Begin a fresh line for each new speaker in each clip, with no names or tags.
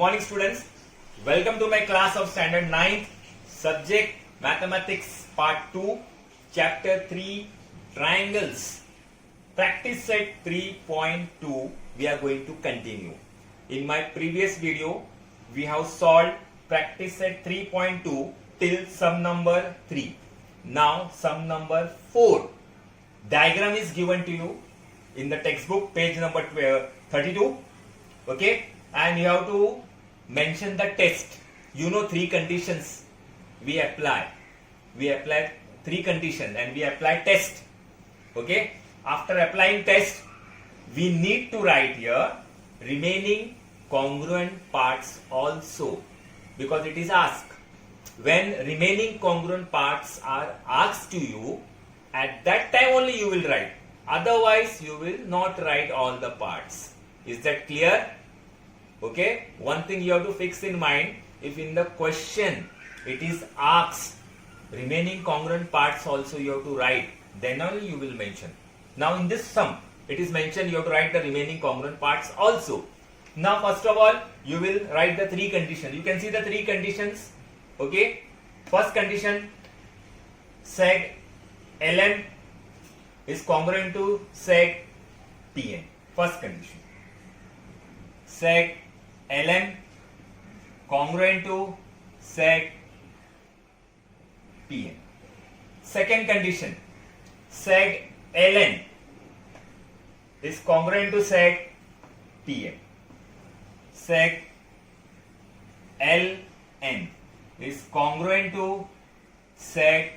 morning students. Welcome to my class of standard 9th, subject mathematics part 2, chapter 3, triangles. Practice set 3.2 we are going to continue. In my previous video we have solved practice set 3.2 till sum number 3. Now sum number 4. Diagram is given to you in the textbook, page number 32. Okay, and you have to mention the test. You know 3 conditions we apply. We apply 3 conditions and we apply test. Okay, after applying test, we need to write here remaining congruent parts also, because it is asked. When remaining congruent parts are asked to you, at that time only you will write. Otherwise, you will not write all the parts. Is that clear? Okay. One thing you have to fix in mind, if in the question it is asked remaining congruent parts also you have to write, then only you will mention. Now in this sum, it is mentioned you have to write the remaining congruent parts also. Now first of all, you will write the 3 conditions. You can see the 3 conditions. Okay. First condition, seg ln is congruent to seg Pn. First condition. Seg ln congruent to seg Pn. Second condition, seg ln is congruent to seg Pn. Seg ln is congruent to seg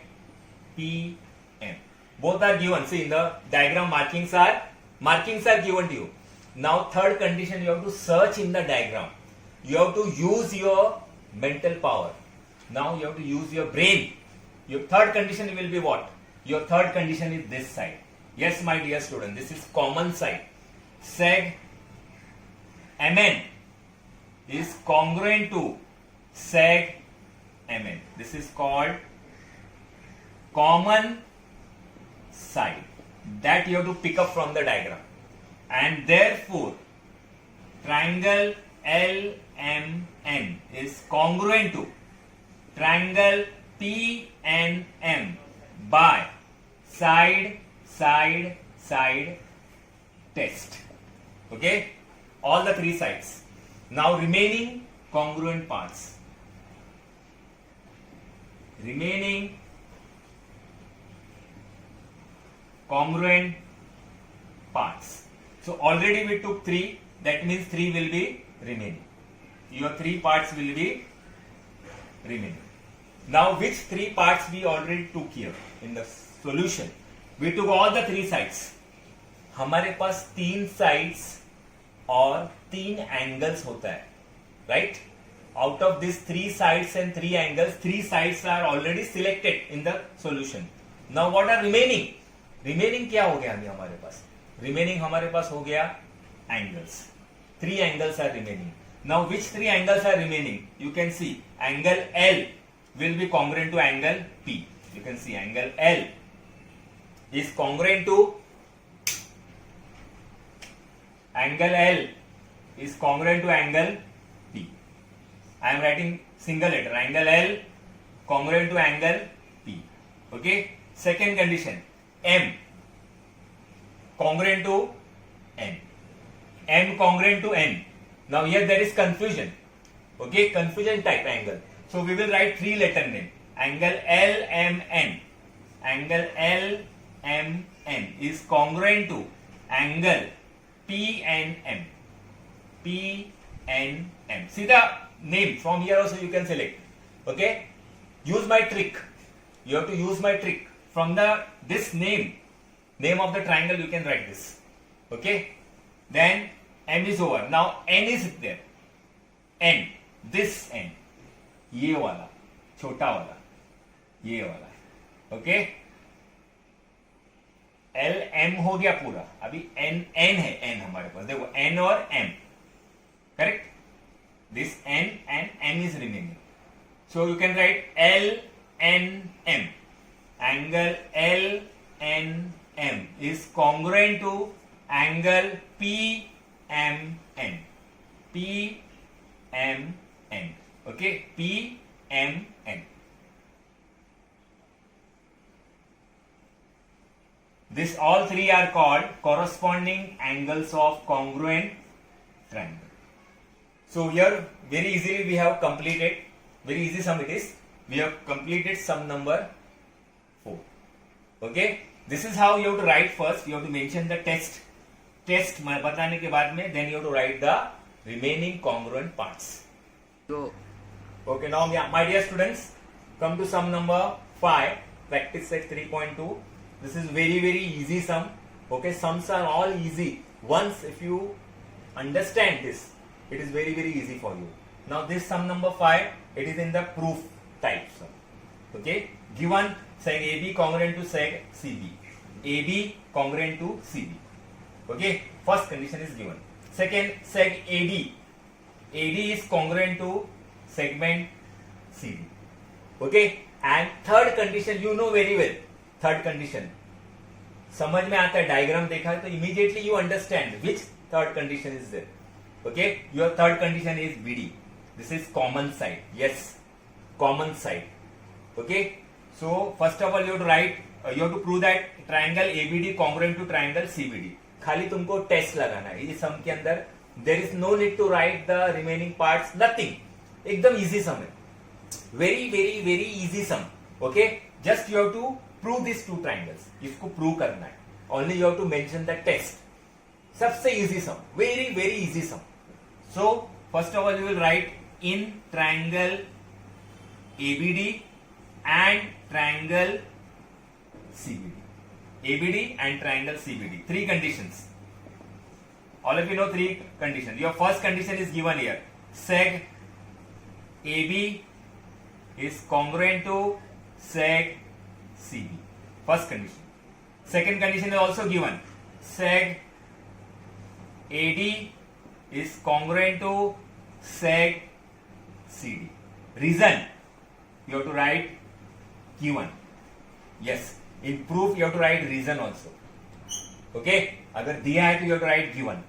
Pn. Both are given. See, in the diagram markings are given to you. Now third condition, you have to search in the diagram. You have to use your mental power. Now you have to use your brain. Your third condition will be what? Your third condition is this side. Yes, my dear student, this is common side. Seg mn is congruent to seg mn. This is called common side. That you have to pick up from the diagram. And therefore, triangle LMN is congruent to triangle PNM by side test. Okay, all the 3 sides. Now remaining congruent parts. Remaining congruent parts. So already we took 3, that means 3 will be remaining. Your 3 parts will be remaining. Now which 3 parts we already took here in the solution? We took all the 3 sides. हमारे पास 3 sides और 3 angles होता है, right? Out of these 3 sides and 3 angles, 3 sides are already selected in the solution. Now what are remaining? Remaining क्या हो गया अभी हमारे पास? Remaining हमारे पास हो गया angles. 3 angles are remaining. Now which 3 angles are remaining? You can see angle L will be congruent to angle P. You can see angle L is congruent to angle P. I am writing single letter. Angle L congruent to angle P. Okay. Second condition, M congruent to N. M congruent to N. Now here there is confusion. Okay, confusion type angle. So we will write 3 letter name. Angle LMN. Angle LMN is congruent to angle PNM. PNM. See the name from here also you can select. Okay. Use my trick. You have to use my trick. From this name of the triangle you can write this. Okay. Then M is over. Now N is there. N. This N. ये वाला छोटा वाला ये वाला. Okay. L M हो गया पूरा. अभी N है. N हमारे पास देखो N और M. Correct. This N and M is remaining. So you can write L N M. Angle L N M is congruent to angle P M N. P M N. Okay, P M N. This all three are called corresponding angles of congruent triangle. So here very easily we have completed, very easy sum it is. We have completed sum number 4. Okay, this is how you have to write first. You have to mention the test बताने के बाद में then you have to write the remaining congruent parts.
So,
Okay, now my dear students, come to sum number 5, practice set 3.2. This is very easy sum. Okay, sums are all easy. Once if you understand this, it is very easy for you. Now this sum number 5, it is in the proof type sum. Okay, given seg AB congruent to seg CB, AB congruent to CB. Okay, first condition is given. Second, seg AD is congruent to segment CD. Okay, and third condition you know very well. Third condition समझ में आता है, diagram देखा है तो immediately you understand which third condition is there. Okay, your third condition is BD. This is common side. Yes, common side. Okay, so first of all you have to write, you have to prove that triangle ABD congruent to triangle CBD. खाली तुमको test लगाना है ये सम के अंदर. There is no need to write the remaining parts, nothing. एकदम easy sum है. Very easy sum. Okay, just you have to prove these two triangles. इसको prove करना है. Only you have to mention the test. सबसे easy sum. Very easy sum. So first of all you will write in triangle ABD and triangle CBD. ABD and triangle CBD. 3 conditions. All of you know 3 conditions. Your first condition is given here. Seg AB is congruent to seg CB. First condition. Second condition is also given. Seg AD is congruent to seg CD. Reason you have to write given. Yes, in proof you have to write reason also. Okay, अगर दिया है तो you have to write given.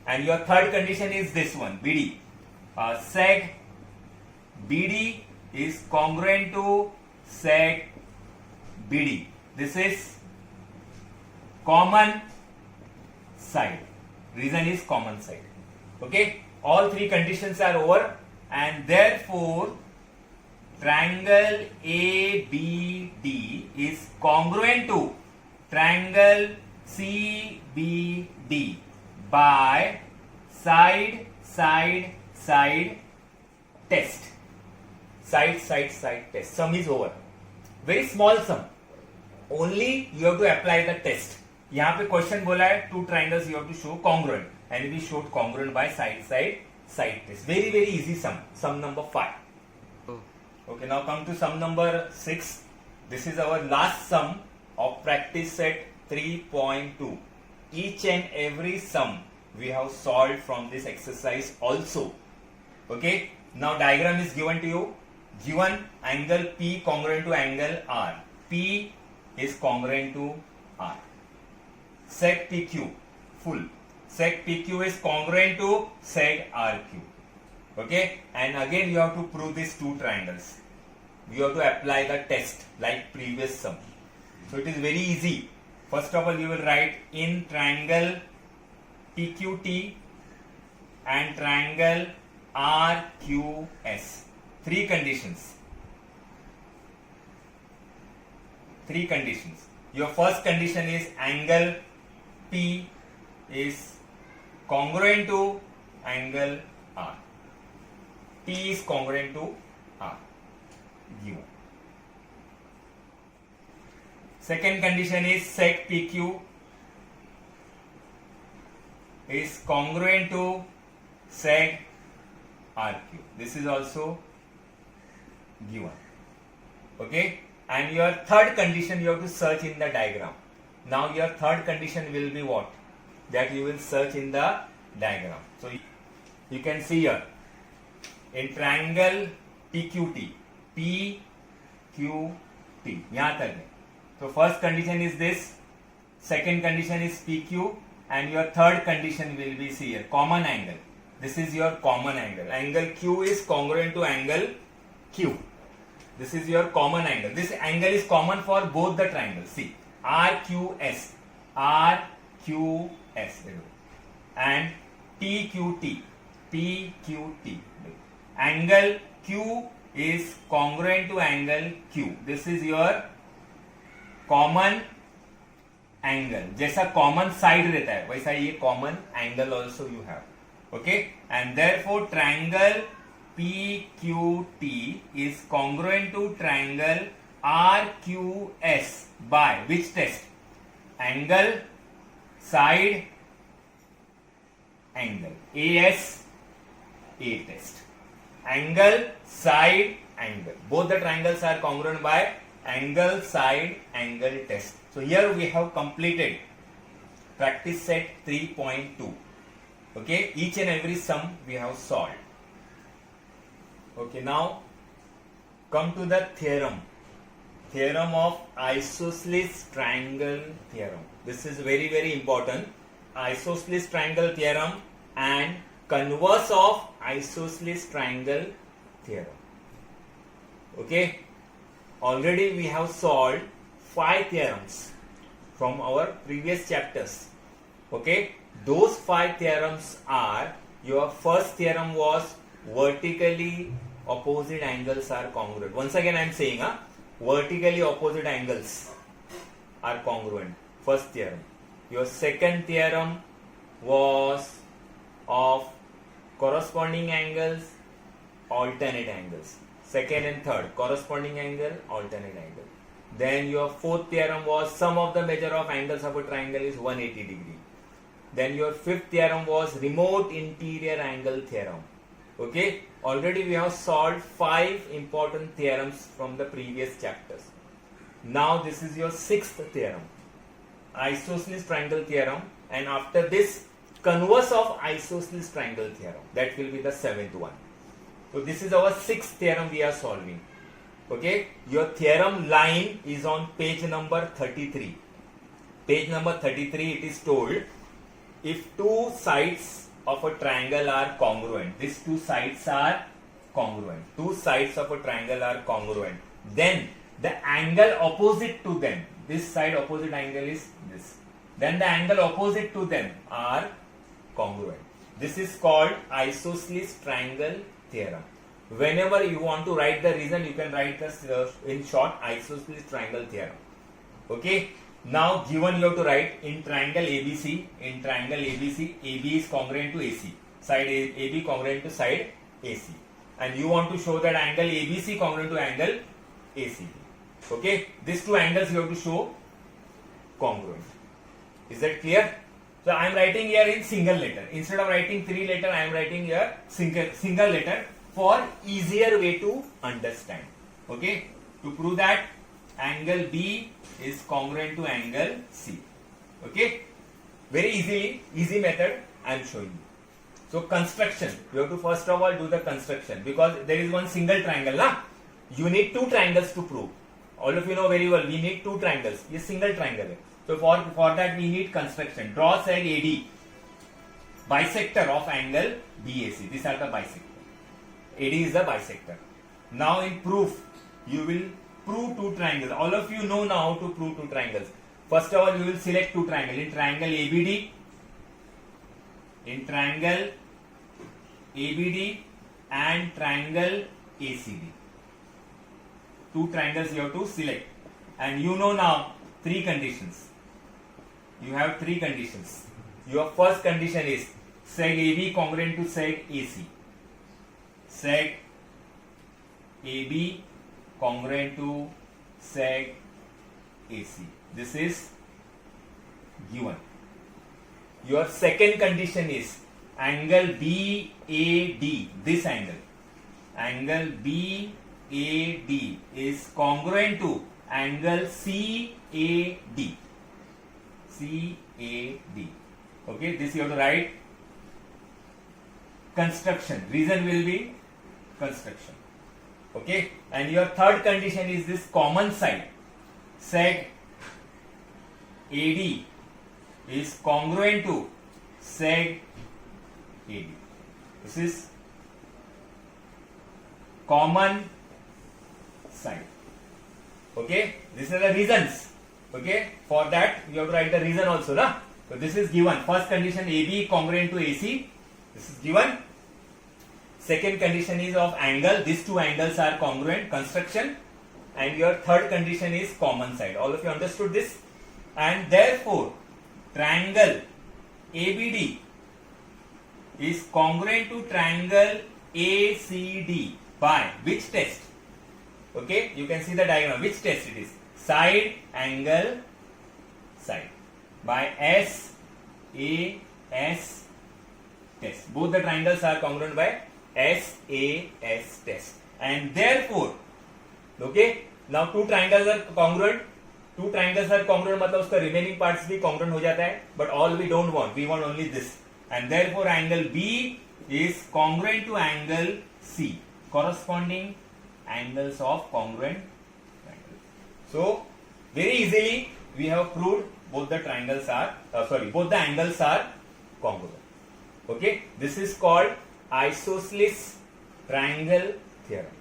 And your third condition is this one, BD. Seg BD is congruent to seg BD. This is common side. Reason is common side. Okay, all 3 conditions are over, and therefore triangle ABD is congruent to triangle CBD by side test. Side test. Sum is over. Very small sum. Only you have to apply the test. यहाँ पे question बोला है 2 triangles you have to show congruent, and it is showed congruent by side test. Very easy sum. Sum number 5.
oh,
Okay, now come to sum number 6. This is our last sum of practice set 3.2. Each and every sum we have solved from this exercise also. Okay, now diagram is given to you. Given angle P congruent to angle R. P is congruent to R. Sec PQ full. Sec PQ is congruent to sec RQ. Okay, and again you have to prove these 2 triangles. You have to apply the test like previous sum. So it is very easy. First of all you will write in triangle PQT and triangle RQS. 3 conditions. 3 conditions. Your first condition is angle P is congruent to angle R. P is congruent to R. Given. Second condition is sec PQ is congruent to sec RQ. This is also given. Okay, and your third condition you have to search in the diagram. Now your third condition will be what? That you will search in the diagram. So you can see here in triangle PQT, PQT, यहाँ तक है. So first condition is this, second condition is PQ, and your third condition will be see here, common angle. This is your common angle. Angle Q is congruent to angle Q. This is your common angle. This angle is common for both the triangles. See, RQS, RQS, and TQT, PQT. Angle Q is congruent to angle Q. This is your common angle. जैसा common side रहता है वैसा ये common angle also you have. Okay, and therefore triangle PQT is congruent to triangle RQS by which test? Angle, side, angle. AS, A test. Angle, side, angle. Both the triangles are congruent by angle, side, angle test. So here we have completed practice set 3.2. Okay, each and every sum we have solved. Okay, now come to the theorem. Theorem of isosceles triangle theorem. This is very, very important. Isosceles triangle theorem and converse of isosceles triangle theorem. Okay, already we have solved 5 theorems from our previous chapters. Okay, those 5 theorems are, your first theorem was vertically opposite angles are congruent. Once again I am saying, vertically opposite angles are congruent. First theorem. Your second theorem was of corresponding angles, alternate angles. Second and third, corresponding angle, alternate angle. Then your fourth theorem was sum of the measure of angles of a triangle is 180 degree. Then your fifth theorem was remote interior angle theorem. Okay, already we have solved 5 important theorems from the previous chapters. Now this is your sixth theorem, isosceles triangle theorem, and after this converse of isosceles triangle theorem. That will be the 7th one. So this is our 6th theorem we are solving. Okay, your theorem line is on page number 33. Page number 33, it is told, if two sides of a triangle are congruent, these two sides are congruent, two sides of a triangle are congruent, then the angle opposite to them, this side opposite angle is this, then the angle opposite to them are congruent. This is called isosceles triangle theorem. Whenever you want to write the reason, you can write this in short, isosceles triangle theorem. Okay, now given you have to write in triangle ABC, AB is congruent to AC, side AB congruent to side AC, and you want to show that angle ABC congruent to angle AC. Okay, these two angles you have to show congruent. Is that clear? So I am writing here in single letter. Instead of writing 3 letter, I am writing here single letter for easier way to understand. Okay, to prove that angle B is congruent to angle C. Okay, very easy method I am showing you. So construction, you have to first of all do the construction, because there is one single triangle, na? You need 2 triangles to prove. All of you know very well, we need 2 triangles. This single triangle. So for that we need construction. Draw seg AD, bisector of angle BAC. These are the bisector. AD is the bisector. Now in proof, you will prove 2 triangles. All of you know now how to prove 2 triangles. First of all, you will select 2 triangles. In triangle ABD, and triangle ACD. 2 triangles you have to select. And you know now 3 conditions. You have 3 conditions. Your first condition is seg AB congruent to seg AC. Seg AB congruent to seg AC. This is given. Your second condition is angle BAD, this angle. Angle BAD is congruent to angle CAD. CAD. Okay, this you have to write construction. Reason will be construction. Okay, and your third condition is this common side. Seg AD is congruent to seg AD. This is common side. Okay, these are the reasons. Okay, for that you have to write the reason also, na? So this is given. First condition, AB congruent to AC. This is given. Second condition is of angle. These two angles are congruent. Construction. And your third condition is common side. All of you understood this? And therefore, triangle ABD is congruent to triangle ACD by which test? Okay, you can see the diagram. Which test it is? Side angle side by SAS test. Both the triangles are congruent by SAS test. And therefore, okay, now two triangles are congruent. Two triangles are congruent मतलब उसका remaining parts भी congruent हो जाता है. But all we don't want. We want only this. And therefore, angle B is congruent to angle C. Corresponding angles of congruent triangle. So, very easily we have proved both the triangles are, both the angles are congruent. Okay, this is called isosceles triangle theorem.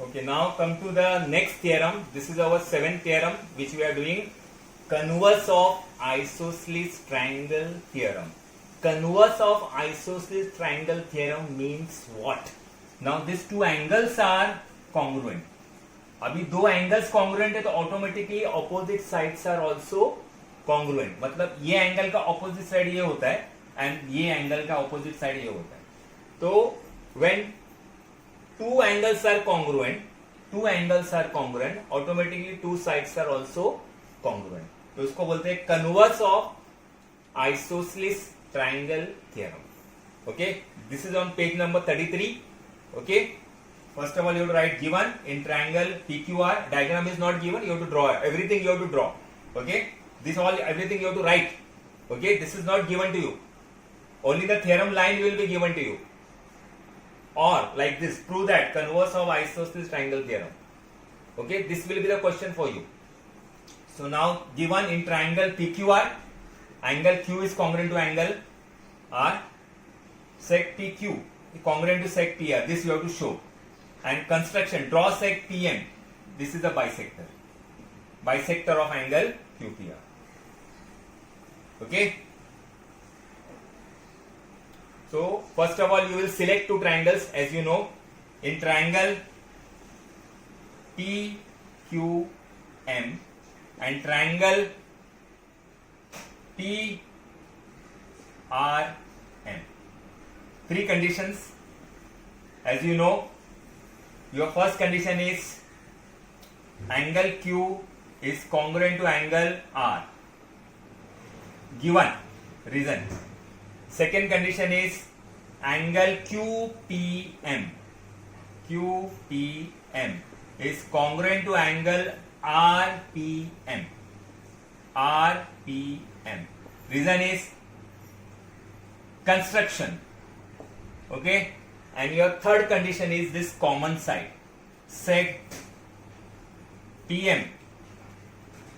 Okay, now come to the next theorem. This is our seventh theorem which we are doing. Converse of isosceles triangle theorem. Converse of isosceles triangle theorem means what? Now these two angles are congruent. अभी दो angles congruent है तो automatically opposite sides are also congruent. मतलब ये angle का opposite side ये होता है एंड ये एंगल का ऑपोजिट साइड ये होता है. तो when two angles are congruent, automatically two sides are also congruent. तो इसको बोलते हैं converse of isosceles triangle theorem. Okay, this is on page number 33. Okay, first of all you have to write given in triangle PQR. Diagram is not given, you have to draw everything. You have to draw. Okay, this all everything you have to write. Okay, this is not given to you. Only the theorem line will be given to you. Or like this, prove that converse of isosceles triangle theorem. Okay, this will be the question for you. So now given in triangle PQR, angle Q is congruent to angle R, sec PQ is congruent to sec PR. This you have to show. And construction, draw sec PM. This is the bisector. Bisector of angle QPR. Okay. So first of all you will select two triangles as you know. In triangle PQM and triangle PRM. Three conditions. As you know, your first condition is angle Q is congruent to angle R. Given reason. Second condition is angle QPM is congruent to angle RPM. Reason is construction. Okay, and your third condition is this common side. Sec PM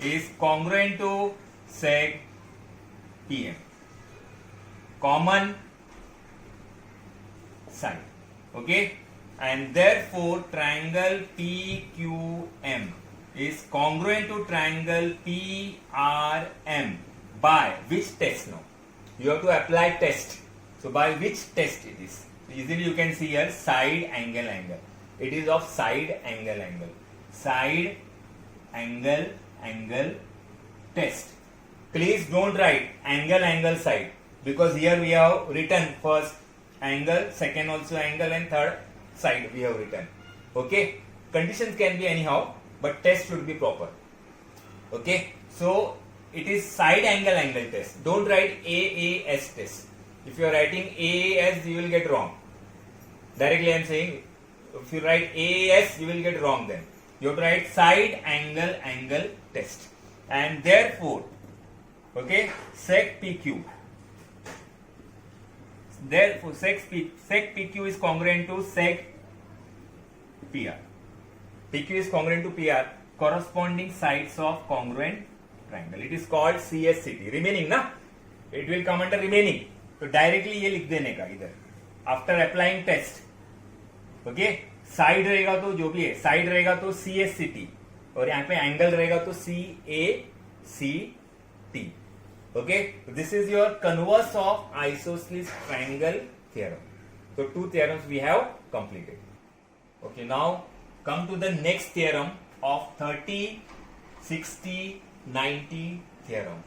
is congruent to sec PM. Common side. Okay, and therefore triangle PQM is congruent to triangle PRM by which test now? You have to apply test. So by which test it is? Easily you can see here side angle. It is of side angle. Side angle test. Please don't write angle side. Because here we have written first angle, second also angle, and third side we have written. Okay, conditions can be anyhow, but test should be proper. Okay, so it is side angle test. Don't write AAS test. If you are writing AAS, you will get wrong. Directly I am saying, if you write AAS, you will get wrong then. You have to write side angle test. And therefore, okay, sec PQ. Therefore, sec PQ is congruent to sec PR. PQ is congruent to PR, corresponding sides of congruent triangle. It is called CSCT. Remaining, na? It will come under remaining. तो directly ये लिख देने का इधर after applying test. Okay, side रहेगा तो जो भी है, साइड रहेगा तो CSCT और यहाँ पे एंगल रहेगा तो CACT। Okay, this is your converse of isosceles triangle theorem. So two theorems we have completed. Okay, now come to the next theorem of 30, 60, 90 theorem.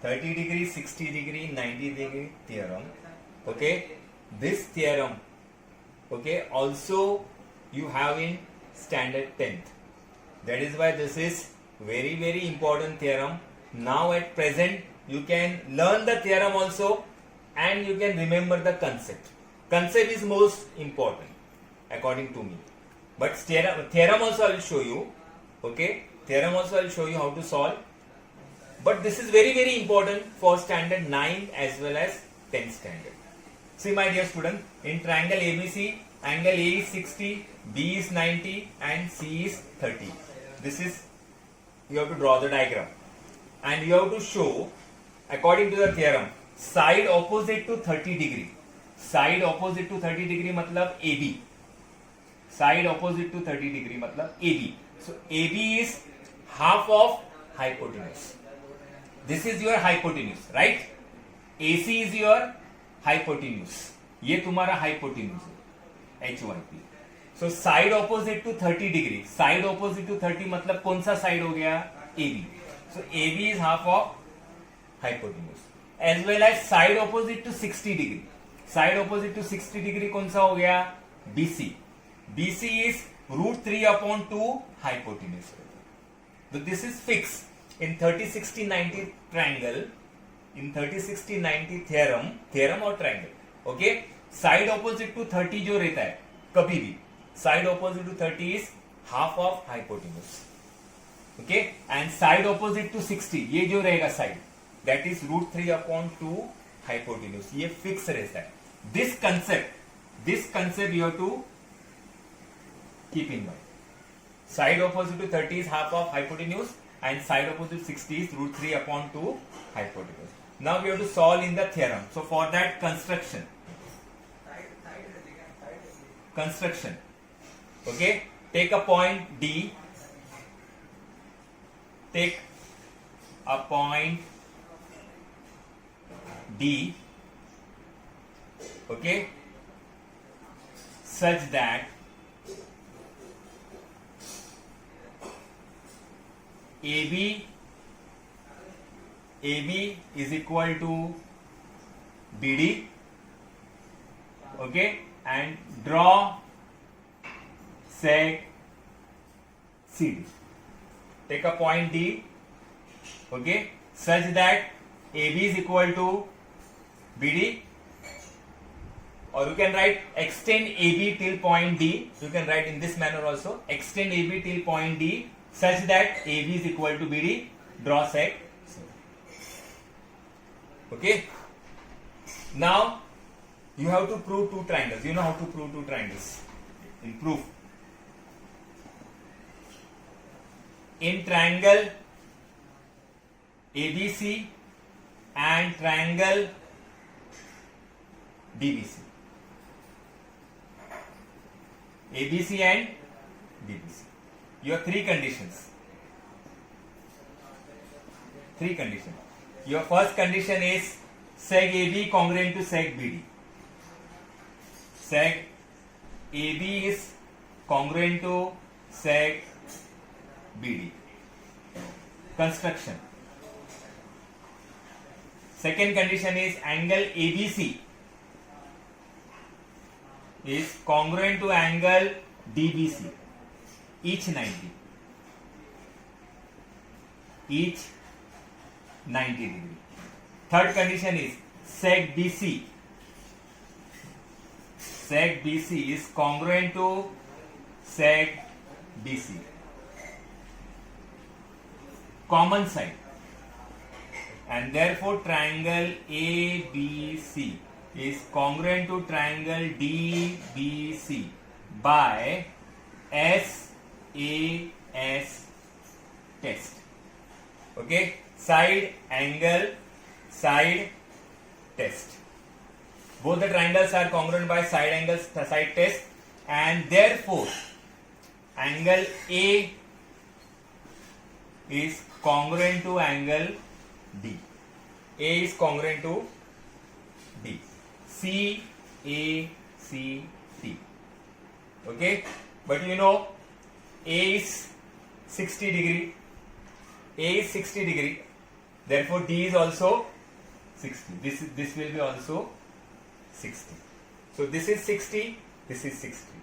30 degree, 60 degree, 90 degree theorem. Okay, this theorem, okay, also you have in standard 10th. That is why this is very very important theorem. Now at present you can learn the theorem also and you can remember the concept. Concept is most important according to me, but theorem also I will show you. Okay, theorem also I will show you how to solve, but this is very very important for standard 9 as well as 10th standard. See my dear student, in triangle ABC, angle A is 60, B is 90 and C is 30. This is, you have to draw the diagram and you have to show according to the theorem side opposite to 30 degree. Side opposite to 30 degree मतलब AB, side opposite to 30 degree मतलब AB. So AB is half of hypotenuse. This is your hypotenuse, right? AC is your hypotenuse. ये तुम्हारा hypotenuse है HYP. So side opposite to 30 degree, side opposite to 30 मतलब कौन सा side हो गया? AB. So AB is half of hypotenuse as well as side opposite to 60 degree. Side opposite to 60 degree कौन सा हो गया? BC. BC is √3/2 hypotenuse. तो this is fix in 30, 60, 90 triangle, in 30, 60, 90 theorem और triangle. Okay, side opposite to 30 जो रहता है कभी भी, side opposite to 30 is half of hypotenuse. Okay, and side opposite to 60 ये जो रहेगा साइड, दैट इज √3/2 हाइपोटेन्यूज. ये फिक्स रहता है. This concept you have to keep in mind. Side opposite to 30 is half of hypotenuse and side opposite to 60 is √3/2 hypotenuse. Now we have to solve in the theorem. So for that construction, okay, take a point D, take a point D, okay, such that AB is equal to BD, okay, and draw seg CD. Take a point D, okay, such that AB is equal to BD, or you can write extend AB till point D. You can write in this manner also, extend AB till point D such that AB is equal to BD. Draw seg. Okay. Now you have to prove two triangles. You know how to prove two triangles in proof. In triangle ABC and triangle DBC. ABC and DBC. You have three conditions. Your first condition is seg AB congruent to seg BD. Seg AB is congruent to seg BD. Construction. Second condition is angle ABC is congruent to angle DBC, each 90 degree. Third condition is seg BC is congruent to seg BC, common side, and therefore triangle ABC is congruent to triangle DBC by SAS test. Okay, side angle side test. Both the triangles are congruent by side angles, side test, and therefore angle A is congruent to angle D. A is congruent to D. C, A, C, T. Okay, but you know A is 60 degree. A is 60 degree. Therefore, D is also 60. This will be also 60. So this is 60. This is 60.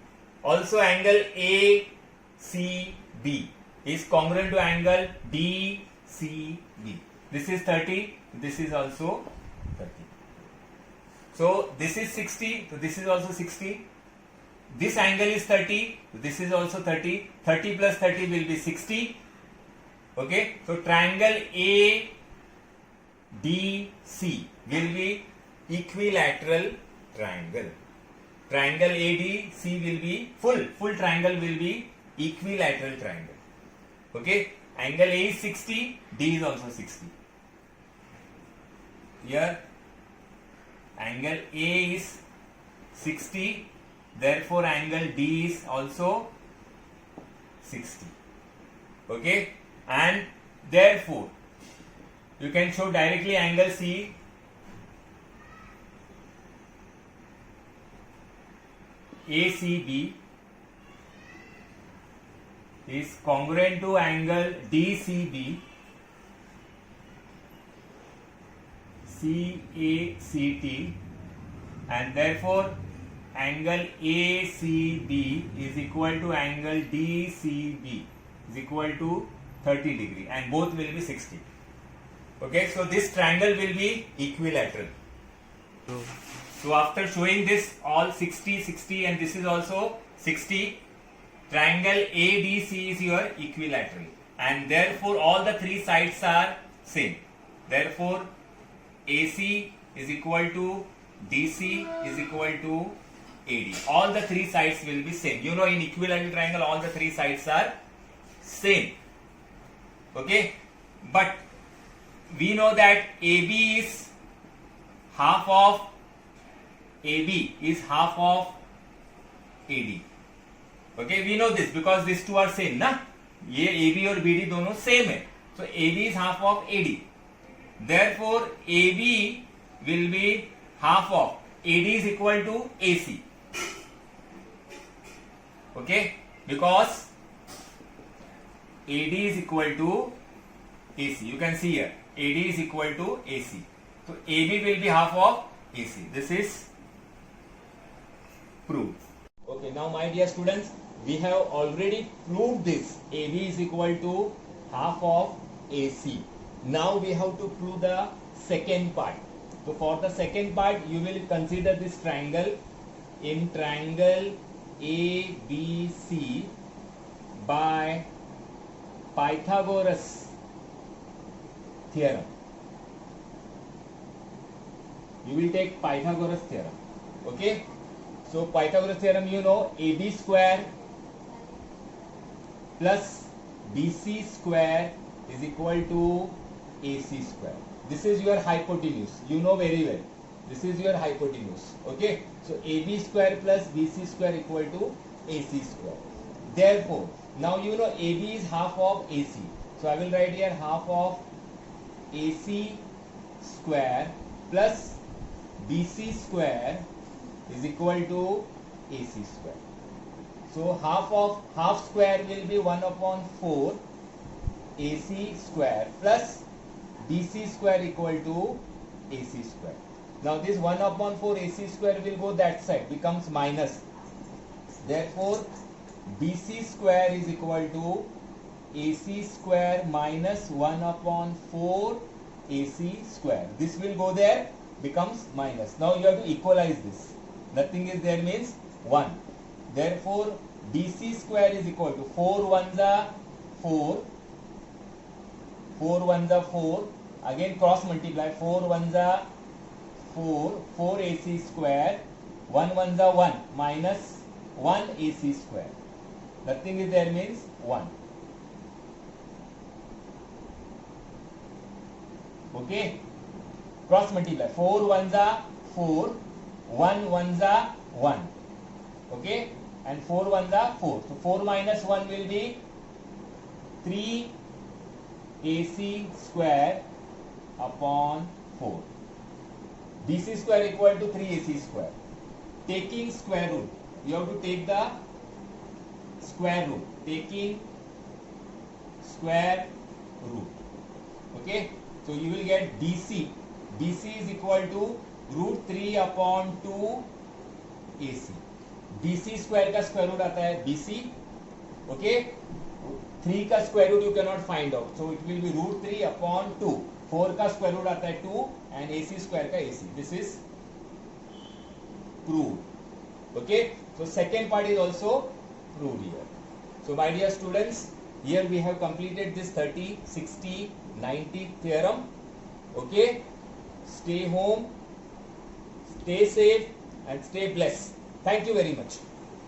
Also, angle ACB is congruent to angle DCB. This is 30. This is also 30. So this is 60. So this is also 60. This angle is 30. This is also 30. 30 plus 30 will be 60. Okay. So triangle ADC will be equilateral triangle. Triangle ADC will be full triangle will be equilateral triangle. Okay. Angle A is 60. D is also 60. Here angle A is 60. Therefore, angle D is also 60. Okay, and therefore, you can show directly angle C ACB is congruent to angle DCB CACT, and therefore angle ACB is equal to angle DCB is equal to 30 degree, and both will be 60. Okay, so this triangle will be equilateral. So after showing this all 60, 60 and this is also 60, triangle ADC is your equilateral, and therefore all the three sides are same. Therefore AC is equal to DC is equal to AD. All the three sides will be same. You know, in equilateral triangle all the three sides are same. Okay, but we know that AB is half of AB is half of AD. Okay, we know this because these two are same ना, ये AB और BD दोनों same है. So AB is half of AD. Therefore AB will be half of AD is equal to AC. Okay, because AD is equal to AC. You can see here AD is equal to AC. So AB will be half of AC. This is proved. Okay, now my dear students, we have already proved this. AB is equal to half of AC. Now we have to prove the second part. So for the second part, you will consider this triangle. In triangle ABC by Pythagoras theorem. You will take Pythagoras theorem. Okay. So Pythagoras theorem, you know, AB square plus BC square is equal to AC square. This is your hypotenuse. You know very well. This is your hypotenuse. Okay. So AB square plus BC square equal to AC square. Therefore, now you know AB is half of AC. So I will write here half of AC square plus BC square is equal to AC square. So half square will be 1 upon 4 AC square plus BC square equal to AC square. Now this 1 upon 4 AC square will go that side, becomes minus. Therefore BC square is equal to AC square minus 1 upon 4 AC square. This will go there, becomes minus. Now you have to equalize this. Nothing is there means 1. Therefore BC square is equal to 4 ones are 4. 4 ones are 4. Again cross multiply. 4 ones are 4. 4 AC square. 1 ones are 1 minus 1 AC square. Nothing is there means 1. Okay. Cross multiply. 4 ones are 4. 1 ones are 1. Okay, and 4 ones are 4. So 4 minus 1 will be 3 AC square upon 4. BC square equal to 3 AC square. Taking square root, you have to take the square root. Taking square root. Okay, so you will get BC. BC is equal to root 3 upon 2 AC. BC square का square root आता है BC. Okay, 3 का square root you cannot find out, so it will be root 3 upon 2. 4 का square root आता है 2 and AC square का AC. This is proved. Okay, so second part is also proved here. So my dear students, here we have completed this 30, 60, 90 theorem. Okay, stay home, stay safe and stay blessed. Thank you very much.